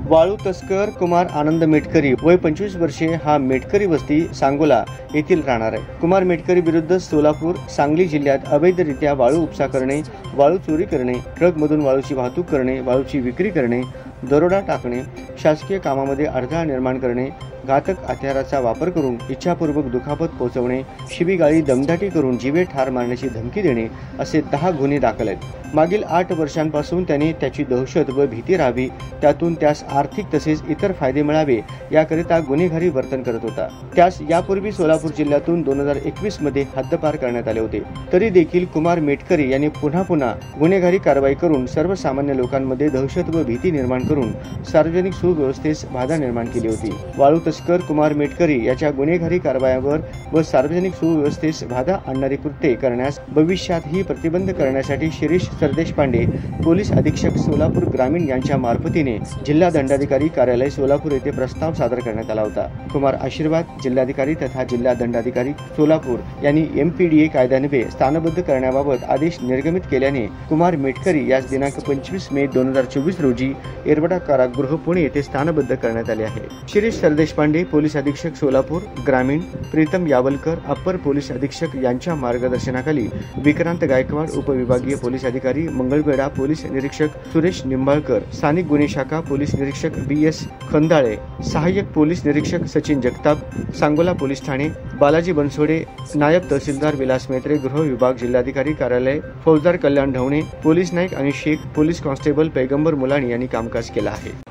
वाळू तस्कर कुमार आनंद मेटकरी वय 25 वर्षे हा मेटकरी वस्ती सांगोला येथील राहणार आहे। कुमार मेटकरी विरुद्ध सोलापूर सांगली जिल्ह्यात अवैधरित्या वाळू उपसा करणे, वाळू चोरी करणे, ट्रकमधून वाळूची वाहतूक करणे, वाळूची विक्री करणे, दरोडा टाकणे, शासकीय कामामध्ये अडथळा निर्माण करणे, घातक हत्याराचा वापर करून इच्छापूर्वक दुखापत पोहोचवणे, शिवीगाळी दमदाटी करून जीवे ठार मारण्याची धमकी देणे असे 10 गुन्हे दाखल आहेत। मागील 8 वर्षांपासून त्याने त्याची दहशत व भीती राहावी, त्यातून त्यास आर्थिक तसेच इतर फायदे मिळावे याकरिता गुन्हेगारी वर्तन करत होता। त्यास यापूर्वी सोलापूर जिल्ह्यातून 2021 मध्ये हद्दपार करण्यात आले होते। तरी देखील कुमार मेटकरी यांनी पुन्हा गुन्हेगारी कारवाई करून सर्वसामान्य लोकांमध्ये दहशत व भीती निर्माण करून सार्वजनिक सुव्यवस्थेस बाधा निर्माण केली होती। वाळू तस्कर कुमार मेटकरी याच्या गुन्हेगारी कारवायांवर व सार्वजनिक सुव्यवस्थेस बाधा आणणारी कृत्ये करण्यास भविष्यातही प्रतिबंध करण्यासाठी शिरीष सरदेशपांडे पोलीस अधीक्षक सोलापूर ग्रामीण यांच्या मार्फतीने जिल्हा दंडाधिकारी कार्यालय सोलापूर येथे प्रस्ताव सादर करण्यात आला होता। कुमार आशीर्वाद जिल्हाधिकारी तथा जिल्हा दंडाधिकारी सोलापूर यांनी MPDA कायद्यान्वये स्थानबद्ध करण्याबाबत आदेश निर्गमित केल्याने कुमार मेटकरी यास दिनांक 25 मे 2024 रोजी येरवडा कारागृह पुणे येथे स्थानबद्ध करण्यात आले आहे। शिरीष सरदेशपांडे पोलीस अधीक्षक सोलापूर ग्रामीण, प्रीतम यावलकर अप्पर पोलीस अधीक्षक यांच्या मार्गदर्शनाखाली विक्रांत गायकवाड उपविभागीय पोलीस अधिकारी, मंगळवेढा पोलीस निरीक्षक सुरेश निंबाळकर, स्थानिक गुन्हे शाखा पोलीस निरीक्षक BS खंदाळे, सहाय्यक पोलीस निरीक्षक सचिन जगताप, सांगोला पोलीस ठाणे बालाजी बनसोडे, नायब तहसीलदार विलास मेत्रे, गृह विभाग जिल्हाधिकारी कार्यालय फौजदार कल्याण ढवणे, पोलीस नाईक आणि शेख, पोलीस कॉन्स्टेबल पैगंबर मुलानी यांनी कामकाज केलं आहे।